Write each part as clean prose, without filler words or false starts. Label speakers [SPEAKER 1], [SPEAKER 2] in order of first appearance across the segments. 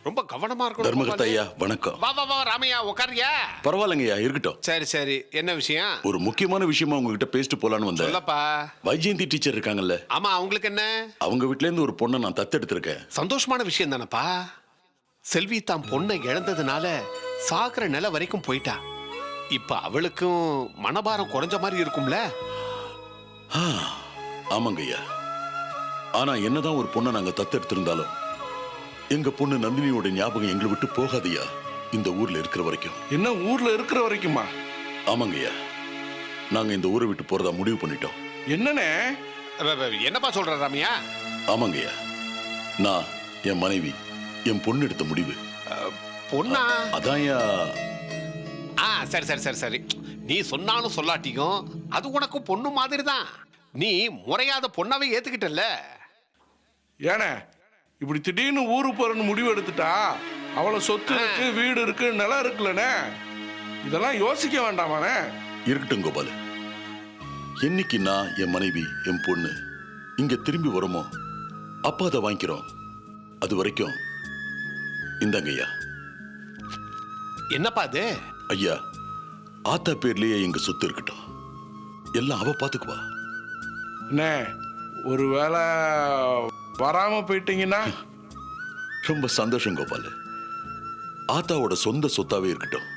[SPEAKER 1] ரொம்ப கவனமா இருக்கணும்.
[SPEAKER 2] தர்மகர்த்தா ஐயா வணக்கம்.
[SPEAKER 1] வா வா வா ராமையா உட்காரியா?
[SPEAKER 2] பரவாயில்லைங்கய்யா இருக்கட்டும்.
[SPEAKER 1] சரி சரி, என்ன விஷயம்?
[SPEAKER 2] ஒரு முக்கியமான விஷயமா உங்ககிட்ட பேசிட்டு போலான்னு வந்தேன்.
[SPEAKER 1] சொல்லப்பா.
[SPEAKER 2] வைஜெயந்தி டீச்சர் இருக்காங்கல்ல,
[SPEAKER 1] ஆமா, அவங்களுக்கு என்ன?
[SPEAKER 2] அவங்க வீட்ல இருந்து ஒரு பொண்ணை நான் தத்தெடுத்திருக்கேன்.
[SPEAKER 1] சந்தோஷமான விஷயம் தானப்பா. செல்வி தான் பொண்ணை இழந்ததுனால சாகுற நிலை வரைக்கும் போயிட்டா. இப்ப அவளுக்கும் மனபாரம் குறைஞ்ச மாதிரி இருக்கும்ல?
[SPEAKER 2] ஆமாங்கய்யா. ஆனா என்னதான் ஒரு பொண்ணை நாங்க தத்தெடுத்திருந்தாலும் எங்க பொண்ணு நந்தினியோட ஞாபகம் எங்களை விட்டு போகாதையா, இந்த ஊர்ல இருக்கிற வரைக்கும்.
[SPEAKER 3] என்ன ஊர்ல இருக்கிற வரைக்குமா?
[SPEAKER 2] ஆமாங்கய்யா, நாங்க இந்த ஊரை விட்டு போறதா முடிவு பண்ணிட்டோம்.
[SPEAKER 3] என்னண்ணே
[SPEAKER 1] என்னப்பா சொல்ற ராமையா?
[SPEAKER 2] ஆமாங்கய்யா, நான் என் மனைவி என் பொண்ணு எடுத்த முடிவு.
[SPEAKER 1] பொண்ணா?
[SPEAKER 2] அதான்யா.
[SPEAKER 1] சரி சரி சரி சரி, நீ சொன்னாலும் சொல்லாட்டியும் அது உனக்கு பொண்ணு மாதிரி தான். நீ முறையாத பொண்ணாவே ஏத்துக்கிட்டல.
[SPEAKER 3] ஏனே இப்படி திடீர்னு ஊருக்கு போறன்னு முடிவு எடுத்துட்டா அவளை சொத்து இருக்கு, வீடு இருக்கு, நிலம் இருக்குல்லண்ணே, இதெல்லாம் யோசிக்க வேண்டாமாண்ணே?
[SPEAKER 2] இருக்கட்டும் கோபால், என்னைக்கு நான் என் மனைவி என் பொண்ணு இங்க திரும்பி வரோமோ அப்பா அதை வாங்கிக்கிறோம். அது வரைக்கும் இந்தாங்கய்யா.
[SPEAKER 1] என்னப்பா அது?
[SPEAKER 2] ஐயா, ஆத்தா பேர்லயே எங்க சொத்து இருக்கட்டும், எல்லாம் அவ பாத்துக்குவா.
[SPEAKER 3] அண்ணே ஒருவேளை வராம போயிட்டீங்கன்னா?
[SPEAKER 2] ரொம்ப சந்தோஷம் கோபால், ஆத்தாவோட சொந்த சொத்தாவே இருக்கட்டும்.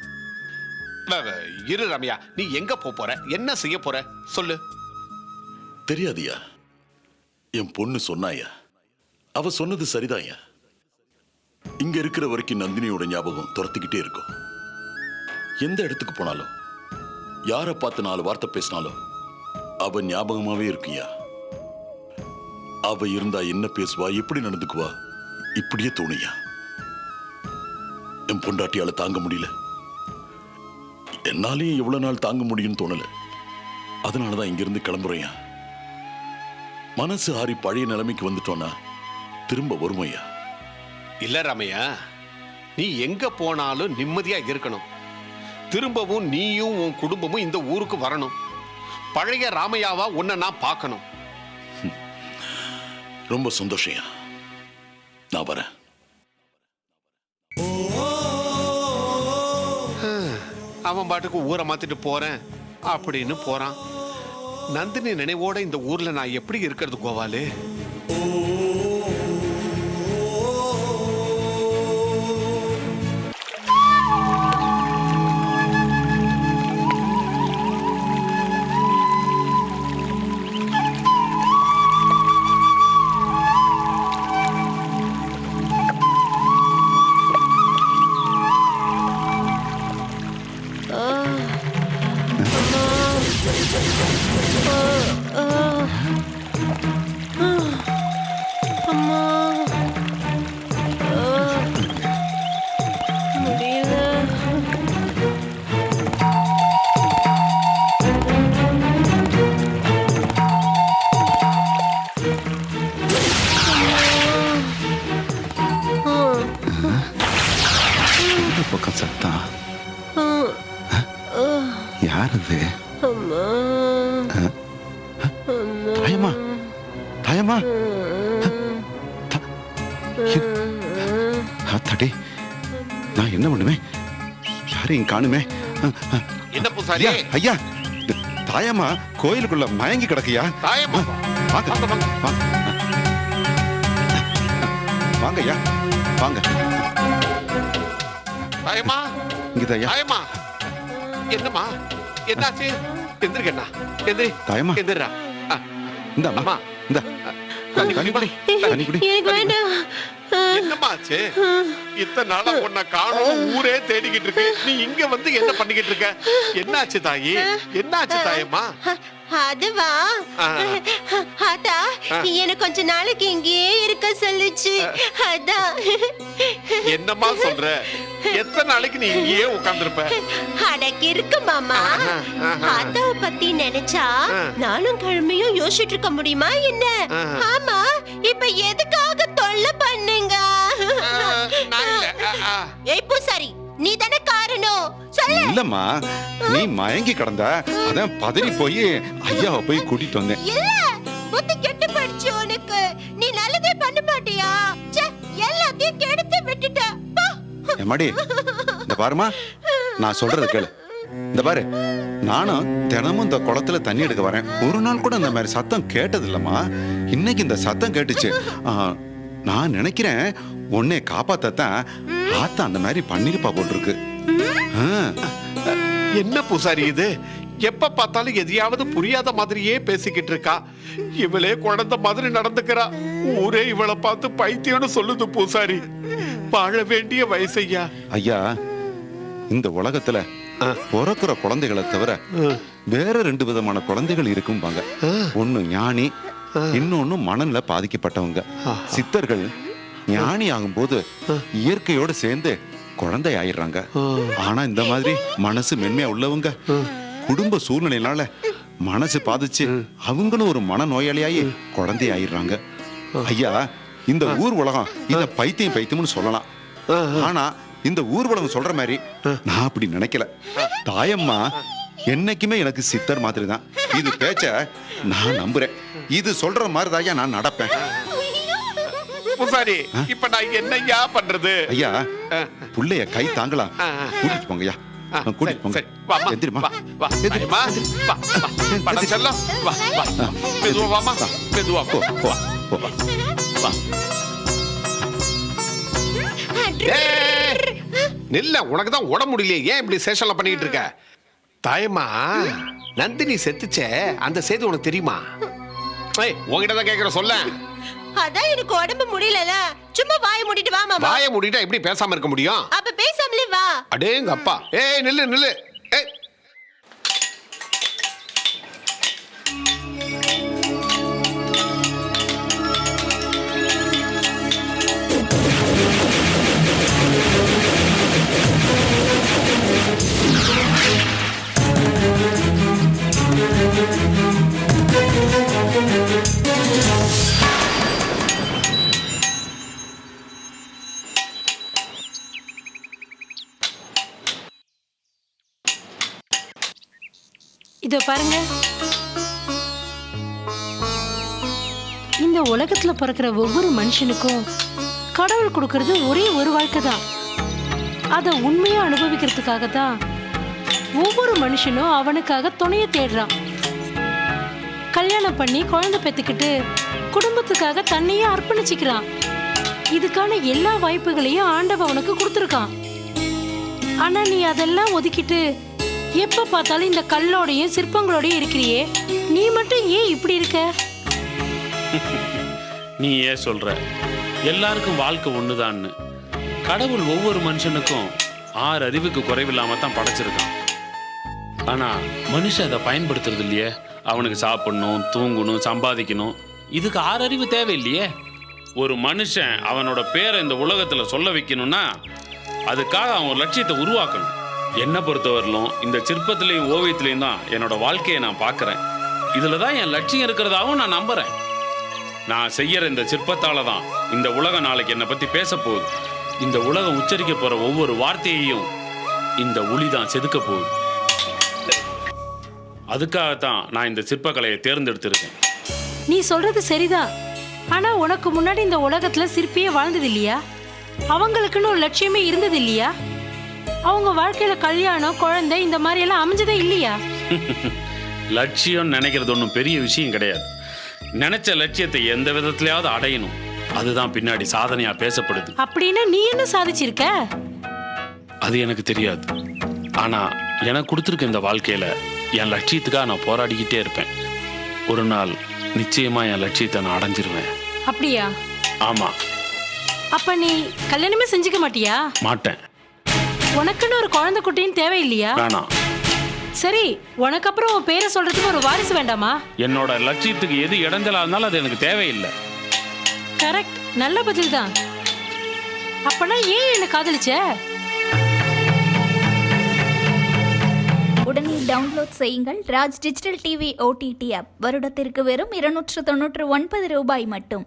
[SPEAKER 1] இரு ரம்யா, நீ எங்க போற, என்ன செய்ய போற சொல்லு.
[SPEAKER 2] தெரியாதியா, என் பொண்ணு சொன்னாயா, அவ சொன்னது சரிதான்யா. இங்க இருக்கிற வரைக்கும் நந்தினியோட ஞாபகம் துரத்திக்கிட்டே இருக்கும். எந்த இடத்துக்கு போனாலும் யாரை பார்த்து 4 வார்த்தை பேசினாலும் அவ ஞாபகமாவே இருக்குயா. அவ இருந்தா என்ன பேசுவா, எப்படி நடந்துக்குவா, இப்படியே தோணியா. என் பொண்டாட்டியால தாங்க முடியல, என்னாலேயும் எவ்வளவு நாள் தாங்க முடியும்னு தோணல. அதனாலதான் இங்கிருந்து கிளம்புறேன். மனசு ஆறி பழைய நிலைமைக்கு வந்துட்டோன்னா திரும்ப வருமையா.
[SPEAKER 1] இல்ல ராமையா, நீ எங்க போனாலும் நிம்மதியா இருக்கணும். திரும்பவும் நீயும் உன் குடும்பமும் இந்த ஊருக்கு வரணும். பழைய ராமையாவா உன்னை நான் பார்க்கணும்.
[SPEAKER 2] ரொம்ப சந்தோஷம், நான் வரேன்.
[SPEAKER 1] அவன் பாட்டுக்கு ஊரை மாத்திட்டு போறேன் அப்படின்னு போறான். நந்தினி நினைவோட இந்த ஊர்ல நான் எப்படி இருக்கிறது கோபாலு?
[SPEAKER 4] பக்கம் சத்தம் யார் அது? தாயம்மா, தாயம்மா, தடி, நான் என்ன பண்ணுவேன்? யாரையும் காணுமே.
[SPEAKER 1] என்ன பூசாரி?
[SPEAKER 4] ஐயா, தாயம்மா கோயிலுக்குள்ள மயங்கி கிடக்கையா?
[SPEAKER 1] தாயம்மா,
[SPEAKER 4] வாங்க ஐயா, வாங்க.
[SPEAKER 1] தாயம்மா, தாயம்மா, என்னம்மா, என்னாச்சு? எந்திரிக்கண்ணா, எந்திரி.
[SPEAKER 4] தாயம்மா,
[SPEAKER 1] எந்திரா.
[SPEAKER 4] இந்த அம்மா, இந்த தண்ணி குடி, தண்ணி குடி.
[SPEAKER 1] என்னம்மா ஆச்சு? இத்தனை நாளா உன்னை காணோம், ஊரே தேடிக்கிட்டு இருக்கு. நீ இங்க வந்து என்ன பண்ணிக்கிட்டு இருக்க? என்னாச்சு தாயி? என்னாச்சு தாயம்மா?
[SPEAKER 5] அதுவா, அதா எனக்கு கொஞ்ச நாளைக்கு இங்கேயே இருக்க சொல்லுச்சு. அதான்.
[SPEAKER 1] என்னம்மா சொல்ற? எத்தனை நாளைக்கு நீ இங்கேயே உட்கார்ந்திருப்ப?
[SPEAKER 5] அடக்கி இருக்கு மாமா. அதாவை பத்தி நினைச்சா நானும் கிழமையும் யோசிச்சுட்டு இருக்க முடியுமா என்ன? ஆமா, இப்ப எதுக்காக தொல்லை பண்ணுங்க? ஏய் பூசாரி, நீ தானே காரணம், சொல்லு.
[SPEAKER 4] இல்லம்மா, நீ மயங்கி கிடந்த, அதான் பதறி போய் ஐயாவை போய் கூட்டிட்டு வந்தேன்.
[SPEAKER 5] இல்ல, புத்தி கெட்டு போயிடுச்சு உனக்கு. நீ நல்லதே பண்ண மாட்டியா? எல்லாத்தையும் கெடுத்து விட்டுட்ட.
[SPEAKER 4] எம்மாடி இந்த பாருமா, நான் சொல்றது கேளு. இந்த பாரு, நானும் தினமும் இந்த குளத்துல தண்ணி எடுக்க வரேன். ஒரு நாள் கூட இந்த மாதிரி சத்தம் கேட்டது இல்லம்மா. இன்னைக்கு இந்த சத்தம் கேட்டுச்சு. நான் நினைக்கிறேன் உன்னை காப்பாத்தான் ஆத்தா அந்த மாதிரி பண்ணிருப்பா போல் இருக்கு.
[SPEAKER 1] என்ன பூசாரி இது? எப்ப பார்த்தாலும் எதையாவது புரியாத மாதிரியே பேசிக்கிட்டு இருக்கா. இவளே குழந்தை மாதிரி நடந்துக்கிறா. ஊரே இவளை பார்த்து பைத்தியம்னு சொல்லுது பூசாரி. வாழ வேண்டிய வயசையா.
[SPEAKER 4] ஐயா, இந்த உலகத்துல பிறக்கிற குழந்தைகளை தவிர வேற 2 விதமான குழந்தைகள் இருக்கும்பாங்க. ஒண்ணு ஞானி, இன்னொன்னு மனநில பாதிக்கப்பட்டவங்க. சித்தர்கள் ஞானி ஆகும்போது இயற்கையோட சேர்ந்து குழந்தை ஆயிடுறாங்க. ஆனா இந்த மாதிரி மனசு மென்மையா உள்ளவங்க குடும்ப சூழ்நிலையினால மனசு பாதிச்சு அவங்களும் ஒரு மன நோயாளியாயி குழந்தை ஆயிடுறாங்க. ஐயா, இந்த ஊர் உலகம் இத பைத்தியம்னு சொல்லலாம். ஆனா இந்த ஊர் உலகம் சொல்ற மாதிரி நான் அப்படி நினைக்கல. தாயம்மா என்னைக்குமே எனக்கு சித்தர் மாதிரி தான். இது பேச்ச நான் நம்புறேன். இது சொல்ற மாதிரி தாயா நான் நடப்பேன்.
[SPEAKER 1] பூசாரி, இப்ப நான் என்னையா பண்றது?
[SPEAKER 4] ஐயா, புள்ளைய கை தாங்கலாம். கூட்டிட்டு போங்கய்யா, கூட்டிட்டு போங்க. எந்திரிமா,
[SPEAKER 1] மெதுவா வாமா, மெதுவா போ. நில்ல, உனக்கு தான் உட முடியலையே. ஏன் இப்படி சேஷன்ல பண்ணிட்டு இருக்க? தாயம்மா, நந்தினி செத்துச்சே, அந்த செய்தி உனக்கு தெரியுமா? உங்ககிட்ட தான் கேக்குற, சொல்ல.
[SPEAKER 5] அதான் எனக்கு உடம்பு முடியல. சும்மா வாயை மூடிட்டு வா மாமா.
[SPEAKER 1] வாயை மூடிட்டா எப்படி பேசாம இருக்க முடியும்?
[SPEAKER 5] அப்ப பேசாமலே வா.
[SPEAKER 1] அடேங்க அப்பா. ஏய் நில்லு. ஏய்,
[SPEAKER 6] இதோ பாருங்க, இந்த உலகத்துல பிறக்கிற ஒவ்வொரு மனுஷனுக்கும் கடவுள் கொடுக்கறது ஒரே ஒரு வாழ்க்கை தான். அதை உண்மையா அனுபவிக்கிறதுக்காக தான் ஒவ்வொரு மனுஷனும் அவனுக்காக துணையை தேடுறான். கல்யாணம் பண்ணி குழந்தை பெத்துக்கிட்டு குடும்பத்துக்காக தன்னையே அர்ப்பணிச்சுக்கிறான். இதுக்கான எல்லா வாய்ப்புகளையும் ஆண்டவன் உனக்கு கொடுத்துருக்கான். ஆனா நீ அதெல்லாம் ஒதுக்கிட்டு எப்ப பார்த்தாலும் இந்த கல்லோடையும் சிற்பங்களோடையும் இருக்கிறியே, நீ மட்டும் ஏன் இப்படி இருக்க?
[SPEAKER 7] நீ ஏன் சொல்ற? எல்லாருக்கும் வாழ்க்கை ஒண்ணுதான்னு. கடவுள் ஒவ்வொரு மனுஷனுக்கும் 6 அறிவுக்கு குறைவில்லாம தான் படைச்சிருக்கான். ஆனா மனுஷன் அதை பயன்படுத்துறது இல்லையே. அவனுக்கு சாப்பிடணும், தூங்கணும், சம்பாதிக்கணும். இதுக்கு 6 அறிவு தேவையில்லையே. ஒரு மனுஷன் அவனோட பேரை இந்த உலகத்துல சொல்ல வைக்கணும்னா அதுக்காக அவன் ஒரு லட்சியத்தை உருவாக்கணும். என்னை பொறுத்தவரையிலும் இந்த சிற்பத்திலையும் ஓவியத்திலையும் தான் என்னோட வாழ்க்கையை நான் பார்க்குறேன். இதில் தான் என் லட்சியம் இருக்கிறதாவும் நான் நம்புகிறேன். நான் செய்யற இந்த சிற்பத்தால தான் இந்த உலகம் நாளைக்கு என்னை பற்றி பேச போகுது. இந்த உலகம் உச்சரிக்க போகிற ஒவ்வொரு வார்த்தையையும் இந்த ஒளி தான் செதுக்க போகுது. அதுக்காகத்தான் நான் இந்த சிற்பக்கலையை தேர்ந்தெடுத்திருக்கேன்.
[SPEAKER 6] நீ சொல்றது சரிதான். ஆனா உனக்கு முன்னாடி இந்த உலகத்துல சிற்பியே வாழ்ந்தது இல்லையா? அவங்களுக்குன்னு ஒரு லட்சியமே இருந்தது இல்லையா? அவங்க வாழ்க்கையில கல்யாணம், குழந்தை இந்த மாதிரி எல்லாம் அமைஞ்சதே இல்லையா?
[SPEAKER 7] லட்சியம் நினைக்கிறது ஒன்றும் பெரிய விஷயம் கிடையாது. நினைச்ச லட்சியத்தை எந்த விதத்திலையாவது அடையணும். அதுதான் பின்னாடி சாதனையா பேசப்படுது.
[SPEAKER 6] அப்படின்னா நீ என்ன சாதிச்சிருக்க?
[SPEAKER 7] அது எனக்கு தெரியாது. ஆனா எனக்கு கொடுத்துருக்க இந்த வாழ்க்கையில என் லட்சியத்துக்காக நான் போராடிக்கிட்டே இருப்பேன். ஒரு நாள் நிச்சயமா என் லட்சியத்தை நான் அடைஞ்சிருவேன்.
[SPEAKER 6] அப்படியா?
[SPEAKER 7] ஆமா.
[SPEAKER 6] அப்ப நீ கல்யாணமே செஞ்சுக்க மாட்டியா?
[SPEAKER 7] மாட்டேன்.
[SPEAKER 6] உனக்குன்னு ஒரு குழந்தை குட்டின்னு தேவையில்லையா?
[SPEAKER 7] வேணாம்.
[SPEAKER 6] சரி, உனக்கு அப்புறம் உன் பேரை சொல்றதுக்கு ஒரு வாரிசு வேண்டாமா?
[SPEAKER 7] என்னோட லட்சியத்துக்கு எது இடைஞ்சலா இருந்தாலும் அது எனக்கு தேவையில்லை.
[SPEAKER 6] கரெக்ட், நல்ல பதில் தான். அப்பனா ஏன் என்ன காதலிச்ச?
[SPEAKER 8] உடனே டவுன்லோட் செய்யுங்கள் Raj digital TV OTT app. வருடத்திற்கு வெறும் 299 ரூபாய் மட்டும்.